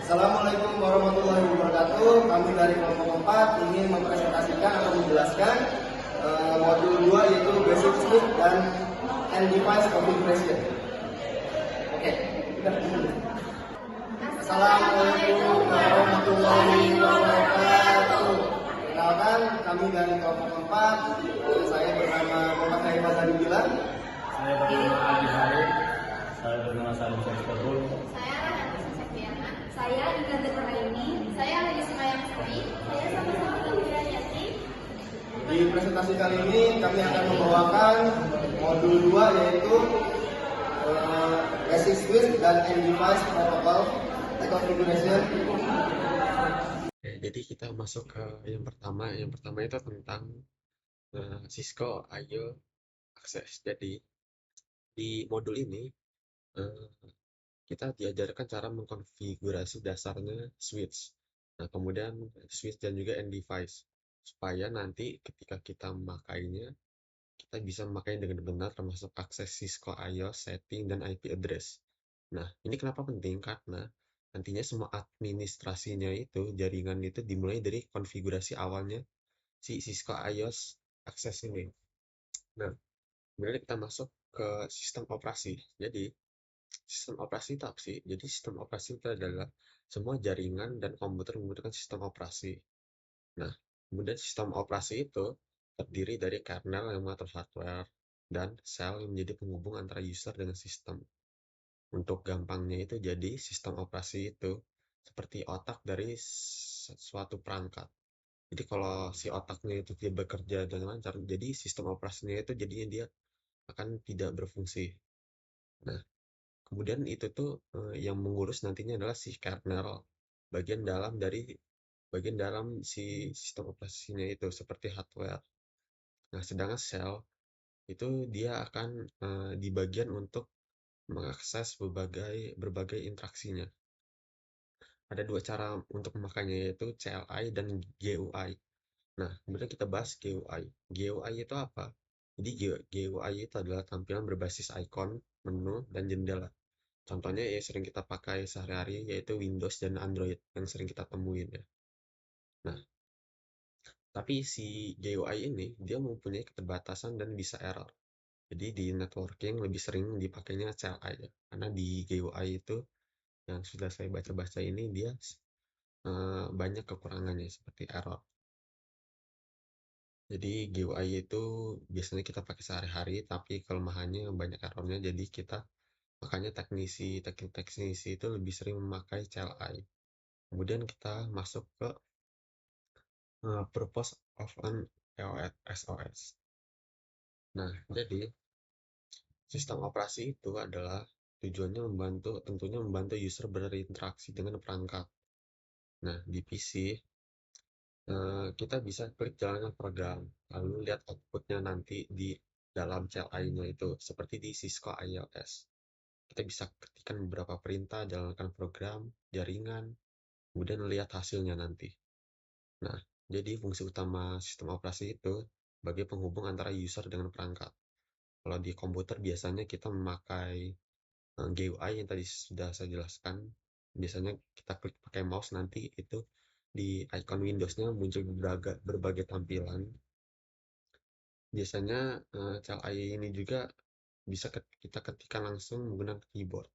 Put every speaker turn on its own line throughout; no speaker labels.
Assalamualaikum warahmatullahi wabarakatuh. Kami dari kelompok 4 ingin mempresentasikan atau menjelaskan modul 2 yaitu Basic Sleep dan End Device Configuration. Oke. Assalamualaikum warahmatullahi wabarakatuh. Kenalkan, kami dari kelompok 4. Saya bernama Muhammad Haifaz Zanubila.
Saya bernama Adi Harun. Saya bernama Salim Syariful.
Saya Rahati Septiana. Saya Ika Zagraini. Saya Lili Semayang Sri. Saya sama-sama Kira Yati.
Di presentasi kali ini kami akan membawakan modul 2 yaitu Basic Switch dan End Device Protocol Configuration.
Jadi kita masuk ke yang pertama. Yang pertama itu tentang Cisco I/O Access. Jadi di modul ini kita diajarkan cara mengkonfigurasi dasarnya switch. Nah, kemudian switch dan juga end device supaya nanti ketika kita memakainya kita bisa memakainya dengan benar, termasuk akses Cisco I/O setting dan IP address. Nah, ini kenapa penting? Karena nantinya semua administrasinya itu, jaringan itu dimulai dari konfigurasi awalnya si Cisco I/O access ini. Nah, kemudian kita masuk ke sistem operasi. Jadi sistem operasi itu apa sih? Jadi sistem operasi itu adalah semua jaringan dan komputer menggunakan sistem operasi. Nah, kemudian sistem operasi itu terdiri dari kernel yang mengatur hardware dan sel yang menjadi penghubung antara user dengan sistem. Untuk gampangnya itu, jadi sistem operasi itu seperti otak dari suatu perangkat. Jadi kalau si otaknya itu tidak bekerja dengan lancar, jadi sistem operasinya itu jadinya dia akan tidak berfungsi. Nah, kemudian itu tuh yang mengurus nantinya adalah si kernel, bagian dalam si sistem operasinya itu seperti hardware. Nah, sedangkan sel itu dia akan di bagian untuk mengakses berbagai interaksinya. Ada dua cara untuk memakainya, yaitu CLI dan GUI. Nah, kemudian kita bahas GUI. GUI itu apa? Jadi GUI itu adalah tampilan berbasis icon, menu, dan jendela. Contohnya yang sering kita pakai sehari-hari yaitu Windows dan Android yang sering kita temuin ya. Nah, tapi si GUI ini dia mempunyai keterbatasan dan bisa error. Jadi di networking lebih sering dipakainya CLI ya. Karena di GUI itu yang sudah saya baca-baca ini dia banyak kekurangannya seperti error. Jadi GUI itu biasanya kita pakai sehari-hari, tapi kelemahannya banyak errornya. Jadi makanya teknik-teknisi itu lebih sering memakai CLI. Kemudian kita masuk ke purpose of an SOS. Nah, jadi sistem operasi itu adalah tujuannya tentunya membantu user berinteraksi dengan perangkat. Nah, di PC kita bisa klik jalankan program, lalu lihat outputnya nanti di dalam CLI-nya itu, seperti di Cisco IOS. Kita bisa ketikkan beberapa perintah, jalankan program, jaringan, kemudian lihat hasilnya nanti. Nah, jadi fungsi utama sistem operasi itu sebagai penghubung antara user dengan perangkat. Kalau di komputer biasanya kita memakai GUI yang tadi sudah saya jelaskan. Biasanya kita klik pakai mouse, nanti itu di icon Windows-nya muncul berbagai tampilan. Biasanya CLI ini juga bisa kita ketikkan langsung menggunakan keyboard.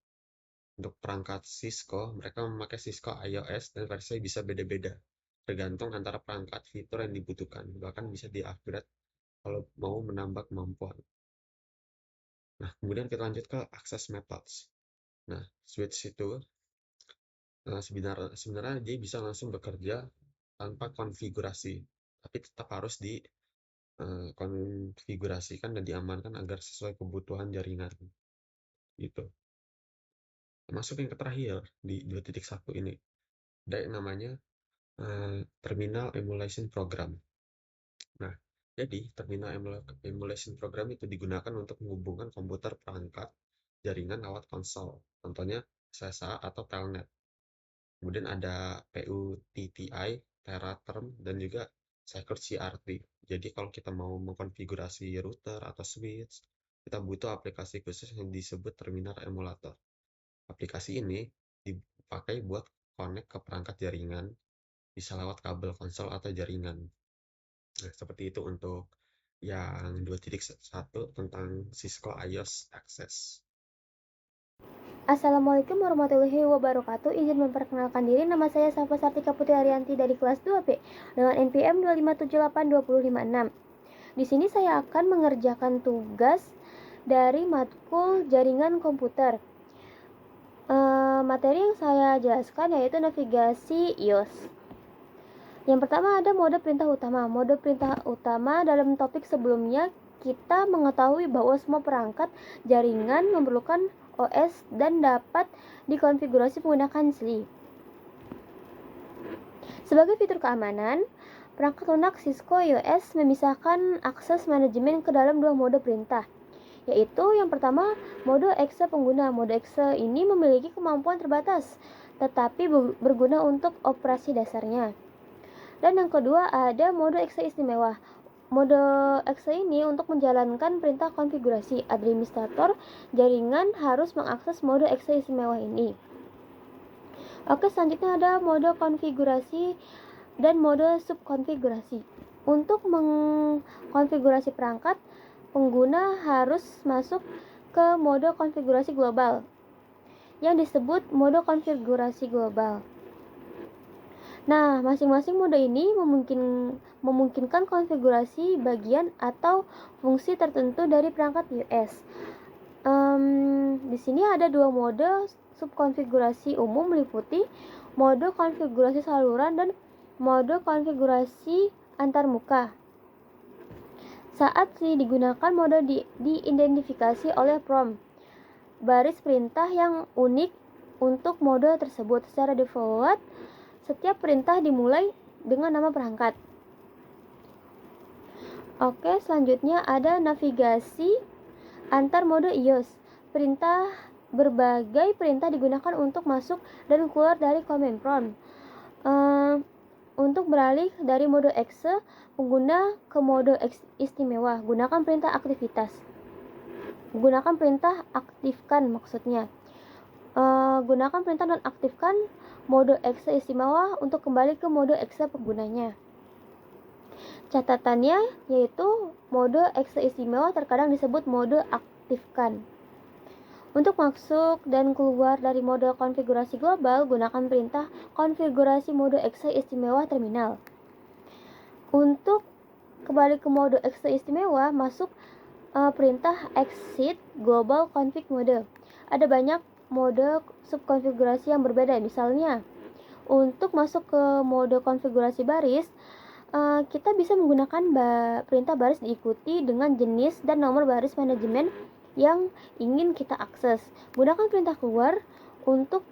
Untuk perangkat Cisco, mereka memakai Cisco IOS dan versinya bisa beda-beda, tergantung antara perangkat fitur yang dibutuhkan. Bahkan bisa di-upgrade kalau mau menambah kemampuan. Nah, kemudian kita lanjut ke access methods. Nah, switch itu sebenarnya dia bisa langsung bekerja tanpa konfigurasi, tapi tetap harus dikonfigurasikan dan diamankan agar sesuai kebutuhan jaringan. Gitu. Masuk yang terakhir di 2.1 ini, ada yang namanya Terminal Emulation Program. Nah, jadi Terminal Emulation Program itu digunakan untuk menghubungkan komputer perangkat jaringan lewat konsol, contohnya SSA atau Telnet. Kemudian ada PUTTI, Teraterm, dan juga Secure CRT. Jadi kalau kita mau mengkonfigurasi router atau switch, kita butuh aplikasi khusus yang disebut Terminal Emulator. Aplikasi ini dipakai buat connect ke perangkat jaringan, bisa lewat kabel konsol atau jaringan. Nah, seperti itu untuk yang 2.1 tentang Cisco IOS Access.
Assalamualaikum warahmatullahi wabarakatuh. Izin memperkenalkan diri, nama saya Safa Sartika Putri Arianti dari kelas 2B dengan NPM 2578256. Di sini saya akan mengerjakan tugas dari matkul jaringan komputer. Materi yang saya jelaskan yaitu navigasi iOS. Yang pertama ada mode perintah utama. Mode perintah utama dalam topik sebelumnya kita mengetahui bahwa semua perangkat jaringan memerlukan OS dan dapat dikonfigurasi menggunakan SLI. Sebagai fitur keamanan, perangkat lunak Cisco iOS memisahkan akses manajemen ke dalam dua mode perintah, yaitu yang pertama mode exe pengguna. Mode exe ini memiliki kemampuan terbatas, tetapi berguna untuk operasi dasarnya. Dan yang kedua ada mode exe istimewa. Mode exe ini untuk menjalankan perintah konfigurasi. Administrator jaringan harus mengakses mode exe istimewa ini. Oke, selanjutnya ada mode konfigurasi dan mode subkonfigurasi. Untuk mengkonfigurasi perangkat, pengguna harus masuk ke mode konfigurasi global yang disebut mode konfigurasi global. Nah, masing-masing mode ini memungkinkan konfigurasi bagian atau fungsi tertentu dari perangkat iOS. Di sini ada dua mode subkonfigurasi umum meliputi mode konfigurasi saluran dan mode konfigurasi antarmuka. Saat digunakan mode diidentifikasi oleh prompt baris perintah yang unik untuk mode tersebut. Secara default, setiap perintah dimulai dengan nama perangkat. Oke, selanjutnya ada navigasi antar mode iOS. Berbagai perintah digunakan untuk masuk dan keluar dari command prompt. Untuk beralih dari mode exe pengguna ke mode istimewa, gunakan perintah aktivitas. Gunakan perintah aktifkan maksudnya. Gunakan perintah nonaktifkan mode exe istimewa untuk kembali ke mode exe penggunanya. Catatannya yaitu mode exe istimewa terkadang disebut mode aktifkan. Untuk masuk dan keluar dari mode konfigurasi global, gunakan perintah konfigurasi mode exe istimewa terminal. Untuk kembali ke mode exe istimewa, masuk perintah exit global config mode. Ada banyak mode subkonfigurasi yang berbeda. Misalnya, untuk masuk ke mode konfigurasi baris, kita bisa menggunakan perintah baris diikuti dengan jenis dan nomor baris manajemen yang ingin kita akses. Gunakan perintah keluar untuk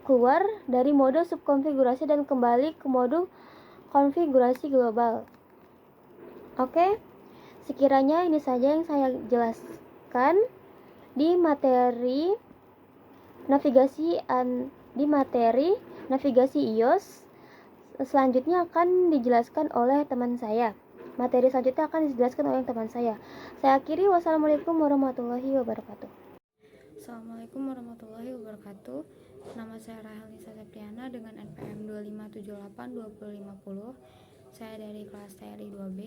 keluar dari mode subkonfigurasi dan kembali ke mode konfigurasi global. Oke, sekiranya ini saja yang saya jelaskan di materi navigasi iOS. Selanjutnya akan dijelaskan oleh teman saya. Materi selanjutnya akan dijelaskan oleh teman saya. Saya akhiri, wassalamualaikum warahmatullahi wabarakatuh.
Assalamualaikum warahmatullahi wabarakatuh. Nama saya Rahel Nisa Septiana dengan NPM 25782050. Saya dari kelas TRI 2B.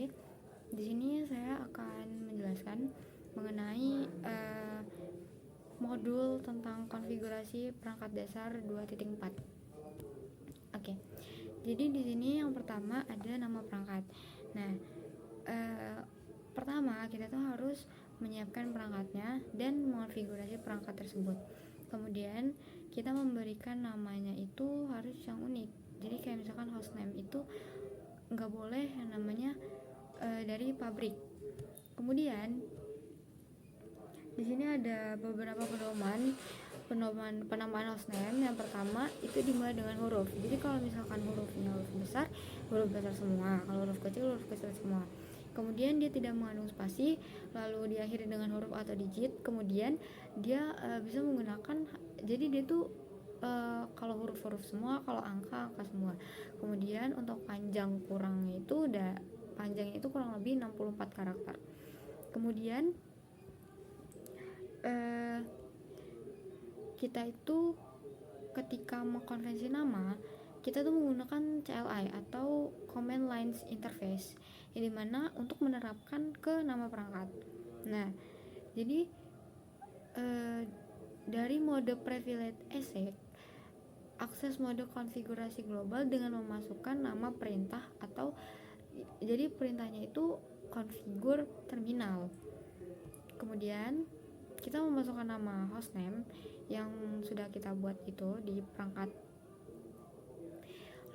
Di sini saya akan menjelaskan mengenai modul tentang konfigurasi perangkat dasar 2.4. Oke. Jadi di sini yang pertama ada nama perangkat. Nah, pertama kita tuh harus menyiapkan perangkatnya dan mengonfigurasi perangkat tersebut. Kemudian kita memberikan namanya itu harus yang unik. Jadi kayak misalkan hostname itu nggak boleh yang namanya dari pabrik. Kemudian di sini ada beberapa penamaan hostname. Yang pertama itu dimulai dengan huruf. Jadi kalau misalkan hurufnya huruf besar semua. Kalau huruf kecil semua. Kemudian dia tidak mengandung spasi, lalu diakhiri dengan huruf atau digit. Kemudian dia bisa menggunakan, jadi dia tuh kalau huruf-huruf semua, kalau angka semua. Kemudian untuk panjangnya itu kurang lebih 64 karakter. Kemudian kita itu ketika mengkonvensi nama, kita tuh menggunakan CLI atau Command Lines Interface, yang dimana untuk menerapkan ke nama perangkat. Nah, jadi dari mode Privilege Access, akses mode konfigurasi global dengan memasukkan nama perintah atau jadi perintahnya itu configure terminal. Kemudian kita memasukkan nama hostname yang sudah kita buat itu di perangkat.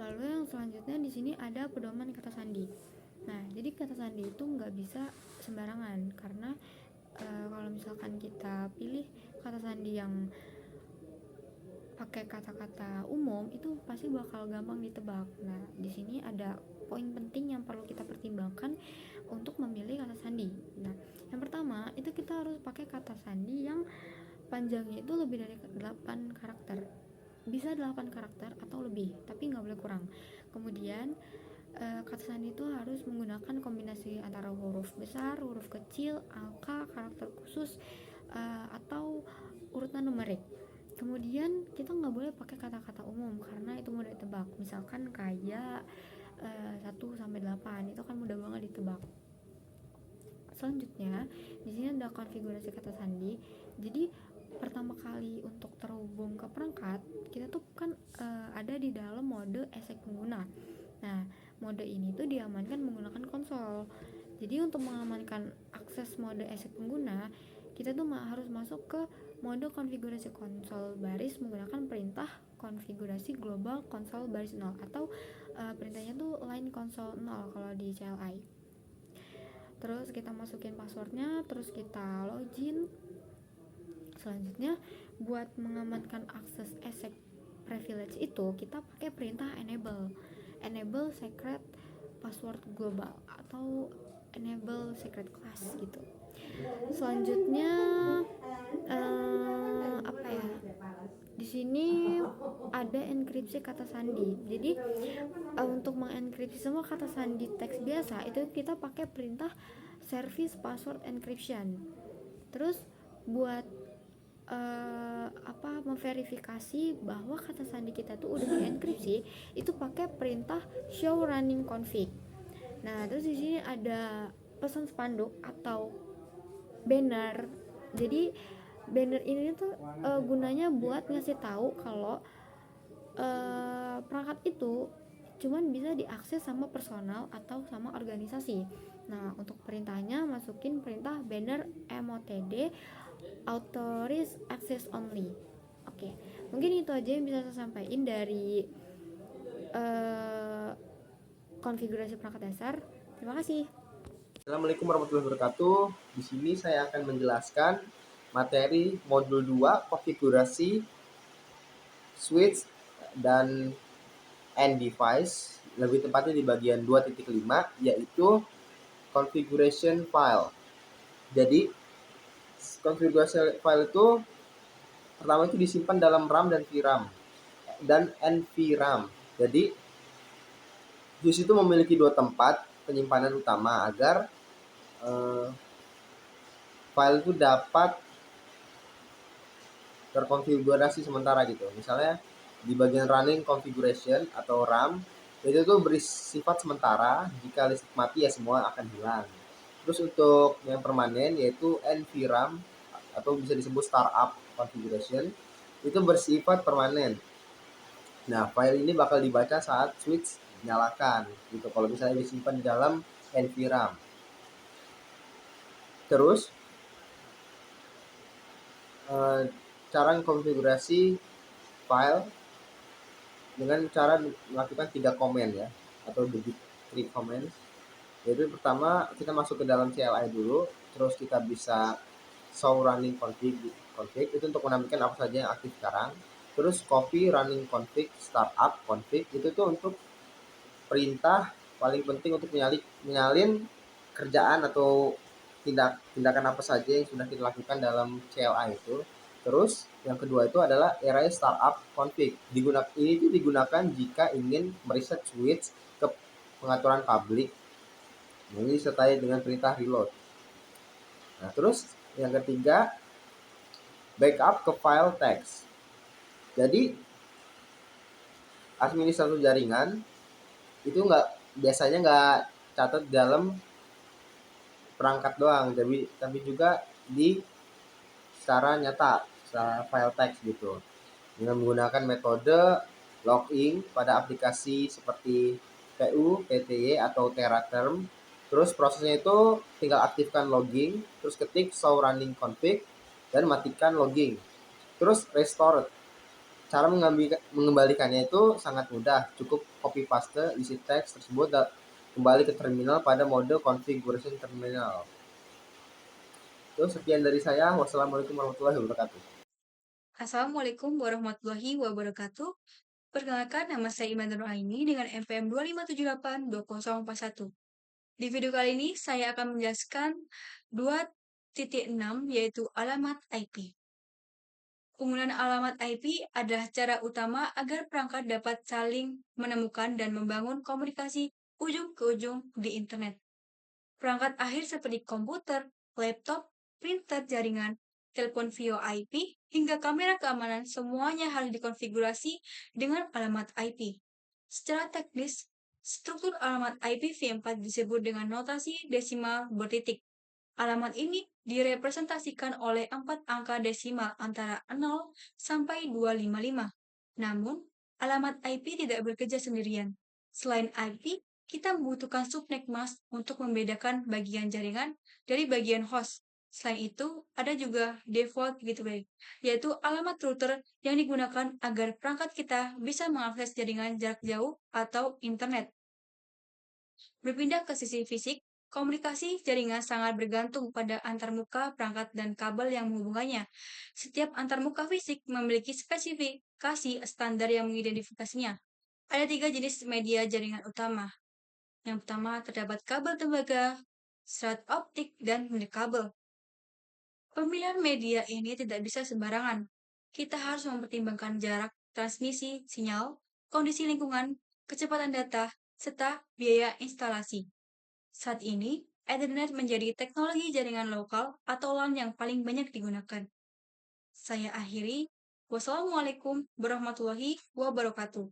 Lalu yang selanjutnya di sini ada pedoman kata sandi. Nah, jadi kata sandi itu nggak bisa sembarangan karena kalau misalkan kita pilih kata sandi yang pakai kata-kata umum itu pasti bakal gampang ditebak. Nah, di sini ada poin penting yang perlu kita pertimbangkan untuk memilih kata sandi. Nah, yang pertama itu kita harus pakai kata sandi yang panjangnya itu lebih dari 8 karakter. Bisa 8 karakter atau lebih, tapi nggak boleh kurang. Kemudian kata sandi itu harus menggunakan kombinasi antara huruf besar, huruf kecil, angka, karakter khusus, atau urutan numerik. Kemudian kita nggak boleh pakai kata-kata umum karena itu mudah ditebak. Misalkan kayak 1-8 itu kan mudah banget ditebak. Selanjutnya di sini ada konfigurasi kata sandi. Jadi pertama kali untuk terhubung ke perangkat kita tuh kan ada di dalam mode esek pengguna. Nah, mode ini tuh diamankan menggunakan konsol. Jadi untuk mengamankan akses mode esek pengguna, kita tuh harus masuk ke mode konfigurasi konsol baris menggunakan perintah konfigurasi global konsol baris 0 atau perintahnya tuh line konsol 0 kalau di CLI. Terus kita masukin passwordnya, terus kita login. Selanjutnya buat mengamankan akses esek privilege itu kita pakai perintah enable secret password global atau enable secret class gitu. Selanjutnya apa ya? Di sini ada enkripsi kata sandi. Jadi untuk mengenkripsi semua kata sandi teks biasa itu kita pakai perintah service password encryption. Terus buat memverifikasi bahwa kata sandi kita tuh udah dienkripsi itu pakai perintah show running config. Nah, terus di sini ada pesan spanduk atau banner. Jadi banner ini tuh gunanya buat ngasih tahu kalau perangkat itu cuman bisa diakses sama personal atau sama organisasi. Nah, untuk perintahnya masukin perintah banner motd authorize access only. Oke, mungkin itu aja yang bisa saya sampaikan dari konfigurasi perangkat dasar. Terima kasih.
Assalamualaikum warahmatullahi wabarakatuh. Di sini saya akan menjelaskan materi modul 2 konfigurasi switch dan end device, lebih tepatnya di bagian 2.5 yaitu configuration file. Jadi konfigurasi file itu pertama itu disimpan dalam RAM dan VRAM dan NVRAM. Jadi BIOS itu memiliki 2 tempat penyimpanan utama agar file itu dapat terkonfigurasi sementara gitu. Misalnya di bagian running configuration atau RAM itu tuh bersifat sementara, jika listrik mati ya semua akan hilang. Terus untuk yang permanen yaitu NVRAM atau bisa disebut startup configuration itu bersifat permanen. Nah, file ini bakal dibaca saat switch dinyalakan gitu kalau misalnya disimpan di dalam NVRAM. Terus cara konfigurasi file dengan cara melakukan 3 command ya, atau the big 3 commands. Jadi pertama kita masuk ke dalam CLI dulu, terus kita bisa show running config itu untuk menampilkan apa saja yang aktif sekarang. Terus copy running config startup config itu tuh untuk perintah paling penting untuk menyalin kerjaan atau tindakan apa saja yang sudah kita lakukan dalam CLI itu. Terus yang kedua itu adalah array startup config. Ini itu digunakan jika ingin mereset switch ke pengaturan publik. Ini disertai dengan perintah reload. Nah, terus yang ketiga backup ke file text. Jadi administrator jaringan itu biasanya nggak catat dalam perangkat doang, tapi juga di secara nyata, secara file text gitu. Dengan menggunakan metode login pada aplikasi seperti PU, PTY atau Teraterm. Terus prosesnya itu tinggal aktifkan logging, terus ketik show running config dan matikan logging. Terus restore. Cara mengembalikannya itu sangat mudah, cukup copy paste isi teks tersebut kembali ke terminal pada mode configuration terminal. Terus sekian dari saya. Wassalamualaikum warahmatullahi wabarakatuh.
Assalamualaikum warahmatullahi wabarakatuh. Perkenalkan, nama saya Iman Nuraini dengan NPM 25782041. Di video kali ini, saya akan menjelaskan 2.6 yaitu alamat IP. Penggunaan alamat IP adalah cara utama agar perangkat dapat saling menemukan dan membangun komunikasi ujung ke ujung di internet. Perangkat akhir seperti komputer, laptop, printer jaringan, telepon VoIP, hingga kamera keamanan semuanya harus dikonfigurasi dengan alamat IP. Secara teknis, struktur alamat IPv4 disebut dengan notasi desimal bertitik. Alamat ini direpresentasikan oleh 4 angka desimal antara 0 sampai 255. Namun, alamat IP tidak bekerja sendirian. Selain IP, kita membutuhkan subnet mask untuk membedakan bagian jaringan dari bagian host. Selain itu, ada juga default gateway, yaitu alamat router yang digunakan agar perangkat kita bisa mengakses jaringan jarak jauh atau internet. Berpindah ke sisi fisik, komunikasi jaringan sangat bergantung pada antarmuka perangkat dan kabel yang menghubungkannya. Setiap antarmuka fisik memiliki spesifikasi standar yang mengidentifikasinya. Ada 3 jenis media jaringan utama. Yang pertama terdapat kabel tembaga, serat optik, dan nirkabel. Pemilihan media ini tidak bisa sembarangan. Kita harus mempertimbangkan jarak transmisi sinyal, kondisi lingkungan, kecepatan data, serta biaya instalasi. Saat ini, Ethernet menjadi teknologi jaringan lokal atau LAN yang paling banyak digunakan. Saya akhiri. Wassalamualaikum warahmatullahi wabarakatuh.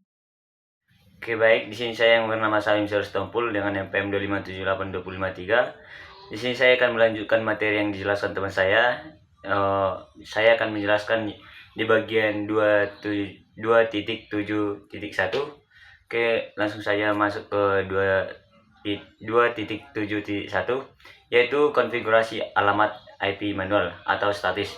Oke, baik, di sini saya yang bernama Salim Tompul dengan NPM 2578253. Di sini saya akan melanjutkan materi yang dijelaskan teman saya. Saya akan menjelaskan di bagian 2.7.1. Oke, langsung saja masuk ke 2.7.1, yaitu konfigurasi alamat IP manual atau statis.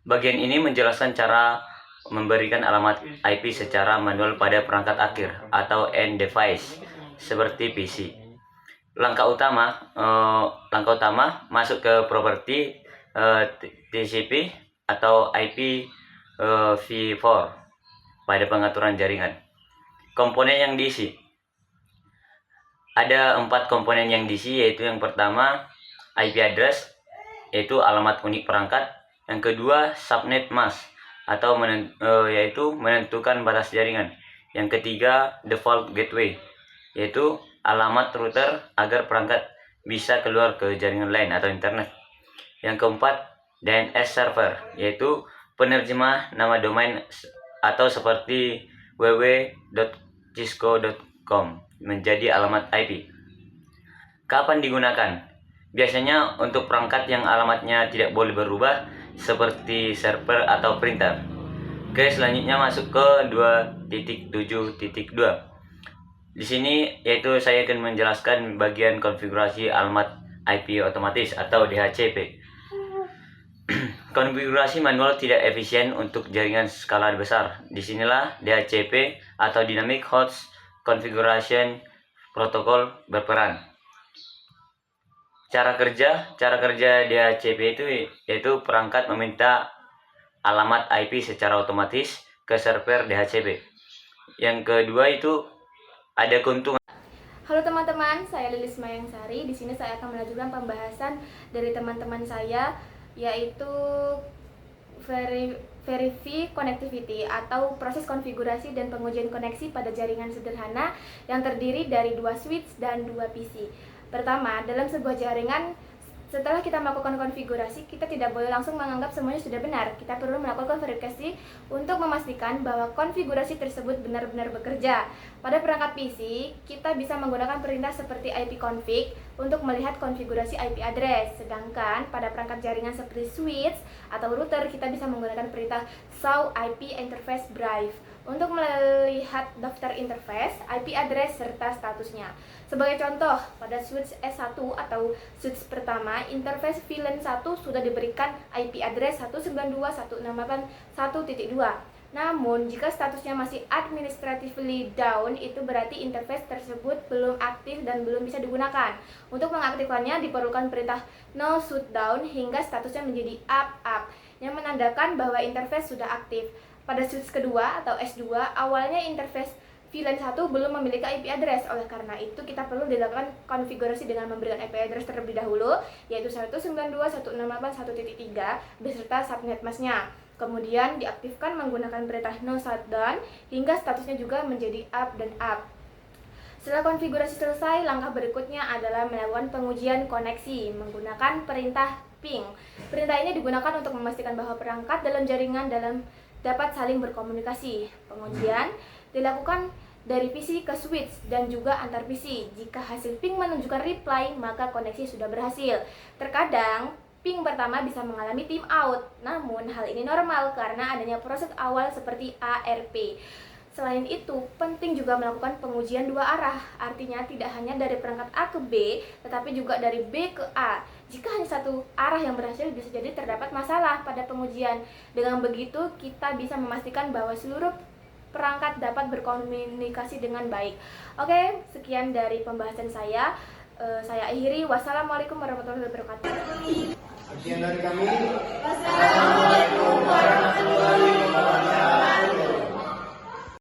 Bagian ini menjelaskan cara memberikan alamat IP secara manual pada perangkat akhir atau end device seperti PC. Langkah utama masuk ke properti TCP atau IPv4 pada pengaturan jaringan. Komponen yang diisi. Ada 4 komponen yang diisi, yaitu yang pertama IP address, yaitu alamat unik perangkat. Yang kedua subnet mask atau yaitu menentukan batas jaringan. Yang ketiga default gateway, yaitu alamat router agar perangkat bisa keluar ke jaringan lain atau internet. Yang keempat DNS server, yaitu penerjemah nama domain atau seperti www.cisco.com menjadi alamat IP. Kapan digunakan? Biasanya untuk perangkat yang alamatnya tidak boleh berubah seperti server atau printer. Oke, selanjutnya masuk ke 2.7.2. Di sini yaitu saya akan menjelaskan bagian konfigurasi alamat IP otomatis atau DHCP. Konfigurasi manual tidak efisien untuk jaringan skala besar. Disinilah DHCP atau Dynamic Host Configuration Protocol berperan. Cara kerja DHCP itu yaitu perangkat meminta alamat IP secara otomatis ke server DHCP. Yang kedua itu ada keuntungan.
Halo teman-teman, saya Lilis Mayangsari. Di sini saya akan melanjutkan pembahasan dari teman-teman saya, yaitu Verify Connectivity atau proses konfigurasi dan pengujian koneksi pada jaringan sederhana yang terdiri dari 2 switch dan 2 PC. Pertama, dalam sebuah jaringan Setelah kita melakukan konfigurasi, kita tidak boleh langsung menganggap semuanya sudah benar. Kita perlu melakukan verifikasi untuk memastikan bahwa konfigurasi tersebut benar-benar bekerja. Pada perangkat PC, kita bisa menggunakan perintah seperti ipconfig untuk melihat konfigurasi IP address. Sedangkan pada perangkat jaringan seperti switch atau router, kita bisa menggunakan perintah show IP interface brief untuk melihat daftar interface, IP address, serta statusnya. Sebagai contoh, pada switch S1 atau switch pertama, interface VLAN 1 sudah diberikan IP address 192.168.1.2. Namun, jika statusnya masih administratively down, itu berarti interface tersebut belum aktif dan belum bisa digunakan. Untuk mengaktifkannya, diperlukan perintah no shutdown hingga statusnya menjadi up, yang menandakan bahwa interface sudah aktif. Pada switch kedua atau S2, awalnya interface VLAN 1 belum memiliki IP address. Oleh karena itu, kita perlu dilakukan konfigurasi dengan memberikan IP address terlebih dahulu, yaitu 192.168.1.3 beserta subnet masknya. Kemudian diaktifkan menggunakan perintah no shutdown hingga statusnya juga menjadi up dan up. Setelah konfigurasi selesai, langkah berikutnya adalah melakukan pengujian koneksi menggunakan perintah ping. Perintah ini digunakan untuk memastikan bahwa perangkat dalam jaringan dapat saling berkomunikasi. Pengujian dilakukan dari PC ke switch dan juga antar PC. Jika hasil ping menunjukkan reply, maka koneksi sudah berhasil. Terkadang ping pertama bisa mengalami timeout, namun hal ini normal karena adanya proses awal seperti ARP. Selain itu, penting juga melakukan pengujian dua arah, artinya tidak hanya dari perangkat A ke B, tetapi juga dari B ke A. Jika hanya satu arah yang berhasil, bisa jadi terdapat masalah pada pengujian. Dengan begitu, kita bisa memastikan bahwa seluruh perangkat dapat berkomunikasi dengan baik. Oke, sekian dari pembahasan saya. Saya akhiri. Wassalamualaikum warahmatullahi wabarakatuh.
Sekian dari kami. Wassalamualaikum warahmatullahi wabarakatuh.